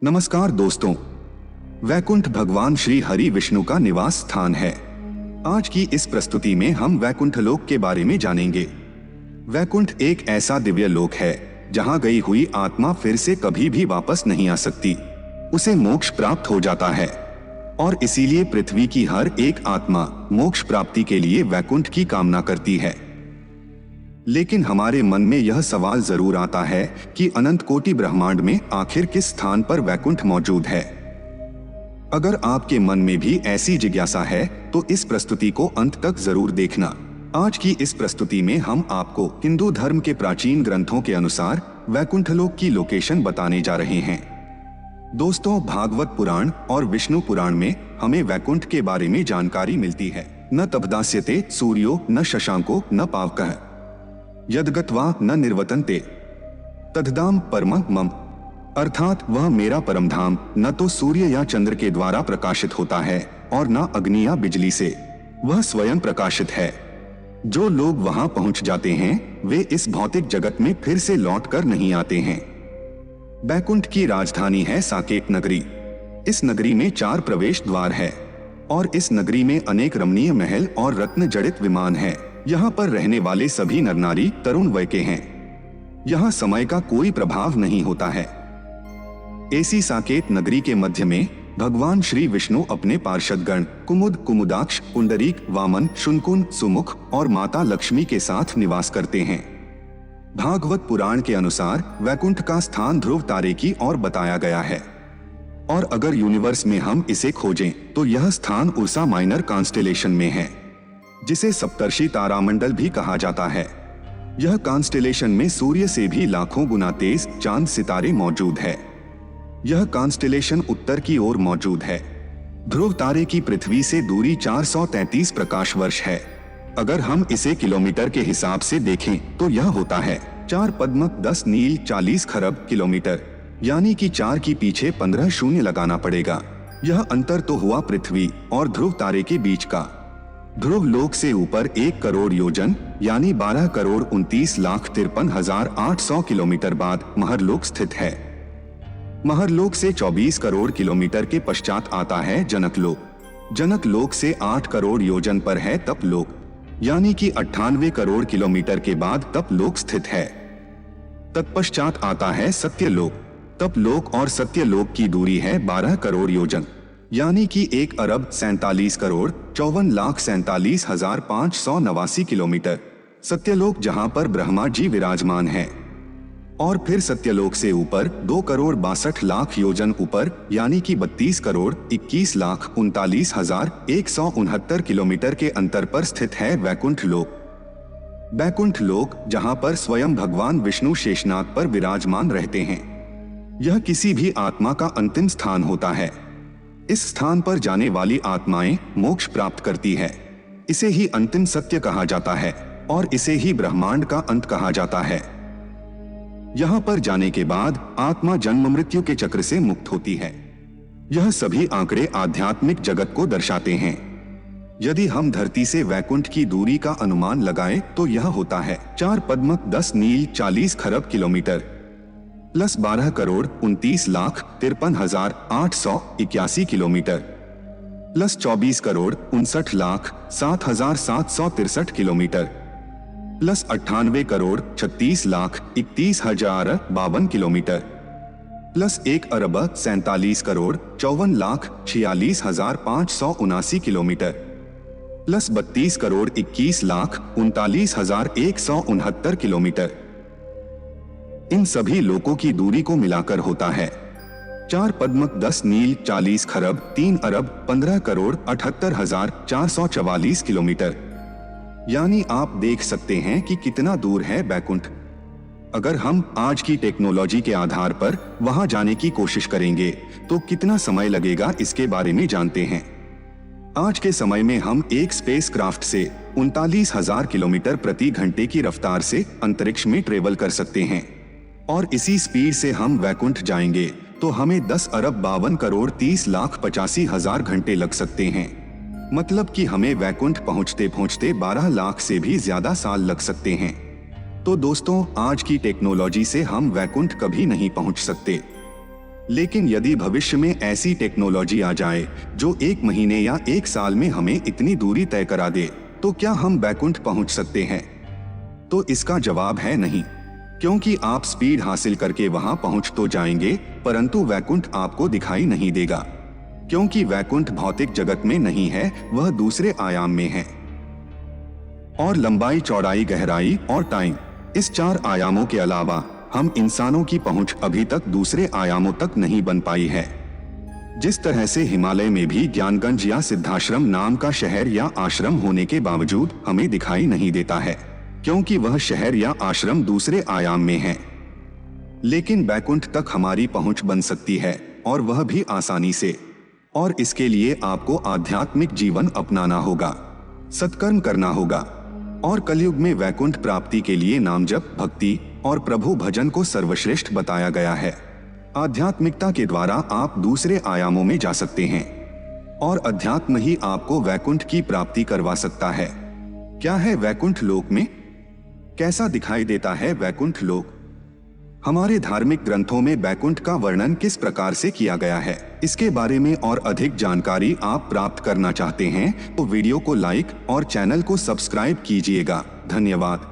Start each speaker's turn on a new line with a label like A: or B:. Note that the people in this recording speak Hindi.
A: नमस्कार दोस्तों, वैकुंठ भगवान श्री हरि विष्णु का निवास स्थान है। आज की इस प्रस्तुति में हम वैकुंठ लोक के बारे में जानेंगे। वैकुंठ एक ऐसा दिव्य लोक है जहां गई हुई आत्मा फिर से कभी भी वापस नहीं आ सकती, उसे मोक्ष प्राप्त हो जाता है। और इसीलिए पृथ्वी की हर एक आत्मा मोक्ष प्राप्ति के लिए वैकुंठ की कामना करती है। लेकिन हमारे मन में यह सवाल जरूर आता है कि अनंत कोटि ब्रह्मांड में आखिर किस स्थान पर वैकुंठ मौजूद है। अगर आपके मन में भी ऐसी जिज्ञासा है तो इस प्रस्तुति को अंत तक जरूर देखना। आज की इस प्रस्तुति में हम आपको हिंदू धर्म के प्राचीन ग्रंथों के अनुसार वैकुंठ लोक की लोकेशन बताने जा रहे हैं। दोस्तों, भागवत पुराण और विष्णु पुराण में हमें वैकुंठ के बारे में जानकारी मिलती है। न तपदास्यते सूर्यो न शशांको न पावकः यद्गत्वा न निर्वतन्ते तद्धाम परमं मम। अर्थात वह मेरा परम धाम न तो सूर्य या चंद्र के द्वारा प्रकाशित होता है और न अग्नि या बिजली से, वह स्वयं प्रकाशित है। जो लोग वहां पहुंच जाते हैं वे इस भौतिक जगत में फिर से लौट कर नहीं आते हैं। वैकुंठ की राजधानी है साकेत नगरी। इस नगरी में 4 प्रवेश द्वार है और इस नगरी में अनेक रमणीय महल और रत्न जड़ित विमान है। यहाँ पर रहने वाले सभी नर नारी तरुण वय के हैं। यहाँ समय का कोई प्रभाव नहीं होता है। ऐसी साकेत नगरी के मध्य में भगवान श्री विष्णु अपने पार्षदगण कुमुद, कुमुदाक्ष, पुंडरीक, वामन, शुनकुन, सुमुख और माता लक्ष्मी के साथ निवास करते हैं। भागवत पुराण के अनुसार वैकुंठ का स्थान ध्रुव तारे की ओर बताया गया है और अगर यूनिवर्स में हम इसे खोजें तो यह स्थान उर्सा माइनर कॉन्स्टेलेशन में है, जिसे सप्तर्षि तारामंडल भी कहा जाता है। यह कॉन्स्टेलेशन में सूर्य से भी लाखों गुना तेज चांद सितारे मौजूद है। यह कॉन्स्टेलेशन उत्तर की ओर मौजूद है। ध्रुव तारे की पृथ्वी से दूरी 433 प्रकाश वर्ष है। अगर हम इसे किलोमीटर के हिसाब से देखें तो यह होता है 4 पद्मक 10 नील 40 खरब किलोमीटर, यानी कि 4 की पीछे 15 शून्य लगाना पड़ेगा। यह अंतर तो हुआ पृथ्वी और ध्रुव तारे के बीच का। ध्रुव लोक से ऊपर 1 करोड़ योजन यानी 12 करोड़ 29,53,800 किलोमीटर बाद महरलोक स्थित है। महरलोक से 24 करोड़ किलोमीटर के पश्चात आता है जनकलोक। जनकलोक से 8 करोड़ योजन पर है तपलोक, यानी कि 98 करोड़ किलोमीटर के बाद तपलोक स्थित है। तत्पश्चात आता है सत्यलोक। तपलोक और सत्यलोक की दूरी है 12 करोड़ योजन, यानी कि 1 अरब 47 करोड़ 54,47,589 किलोमीटर। सत्यलोक जहां पर ब्रह्मा जी विराजमान है। और फिर सत्यलोक से ऊपर 2 करोड़ 62 लाख योजन ऊपर, यानी कि 32 करोड़ 21,39,169 किलोमीटर के अंतर पर स्थित है वैकुंठ लोक। वैकुंठ लोक जहां पर स्वयं भगवान विष्णु शेषनाग पर विराजमान रहते हैं। यह किसी भी आत्मा का अंतिम स्थान होता है। इस स्थान पर जाने वाली आत्माएं मोक्ष प्राप्त करती है। इसे ही अंतिम सत्य कहा जाता है और इसे ही ब्रह्मांड का अंत कहा जाता है। यहाँ पर जाने के बाद आत्मा जन्म मृत्यु के चक्र से मुक्त होती है। यह सभी आंकड़े आध्यात्मिक जगत को दर्शाते हैं। यदि हम धरती से वैकुंठ की दूरी का अनुमान लगाएं तो यह होता है 4 पद्मक 10 नील 40 खरब kilometre plus 12 crore 29,53,881 kilometre plus 24 crore 59,07,763 kilometre plus 98 crore 36,31,052 kilometre plus 1 अरब 47 crore 54,46,579 kilometre plus 32 crore 21,39,169 kilometre. इन सभी लोकों की दूरी को मिलाकर होता है 4 पद्मक 10 नील 40 खरब 3 अरब 15 करोड़ 78,444 किलोमीटर। यानी आप देख सकते हैं कि कितना दूर है वैकुंठ। अगर हम आज की टेक्नोलॉजी के आधार पर वहां जाने की कोशिश करेंगे तो कितना समय लगेगा इसके बारे में जानते हैं। आज के समय में हम एक स्पेसक्राफ्ट से 39,000 किलोमीटर प्रति घंटे की रफ्तार से अंतरिक्ष में ट्रेवल कर सकते हैं और इसी स्पीड से हम वैकुंठ जाएंगे तो हमें 10 अरब 52 करोड़ 30,85,000 घंटे लग सकते हैं। मतलब कि हमें वैकुंठ पहुंचते पहुंचते 12 लाख से भी ज्यादा साल लग सकते हैं। तो दोस्तों, आज की टेक्नोलॉजी से हम वैकुंठ कभी नहीं पहुंच सकते, लेकिन यदि भविष्य में ऐसी टेक्नोलॉजी आ जाए जो 1 महीने या 1 साल में हमें इतनी दूरी तय करा दे, तो क्या हम वैकुंठ पहुंच सकते हैं? तो इसका जवाब है नहीं, क्योंकि आप स्पीड हासिल करके वहां पहुंच तो जाएंगे, परंतु वैकुंठ आपको दिखाई नहीं देगा, क्योंकि वैकुंठ भौतिक जगत में नहीं है, वह दूसरे आयाम में है। और लंबाई, चौड़ाई, गहराई और टाइम, इस 4 आयामों के अलावा हम इंसानों की पहुंच अभी तक दूसरे आयामों तक नहीं बन पाई है। जिस तरह से हिमालय में भी ज्ञानगंज या सिद्धाश्रम नाम का शहर या आश्रम होने के बावजूद हमें दिखाई नहीं देता है, क्योंकि वह शहर या आश्रम दूसरे आयाम में है। लेकिन वैकुंठ तक हमारी पहुंच बन सकती है, और वह भी आसानी से। और इसके लिए आपको आध्यात्मिक जीवन अपनाना होगा, सत्कर्म करना होगा, और कलयुग में वैकुंठ प्राप्ति के लिए नाम जप, भक्ति और प्रभु भजन को सर्वश्रेष्ठ बताया गया है। आध्यात्मिकता के द्वारा आप दूसरे आयामों में जा सकते हैं, और अध्यात्म ही आपको वैकुंठ की प्राप्ति करवा सकता है। क्या है वैकुंठ लोक में? कैसा दिखाई देता है वैकुंठ लोक? हमारे धार्मिक ग्रंथों में वैकुंठ का वर्णन किस प्रकार से किया गया है, इसके बारे में और अधिक जानकारी आप प्राप्त करना चाहते हैं तो वीडियो को लाइक और चैनल को सब्सक्राइब कीजिएगा। धन्यवाद।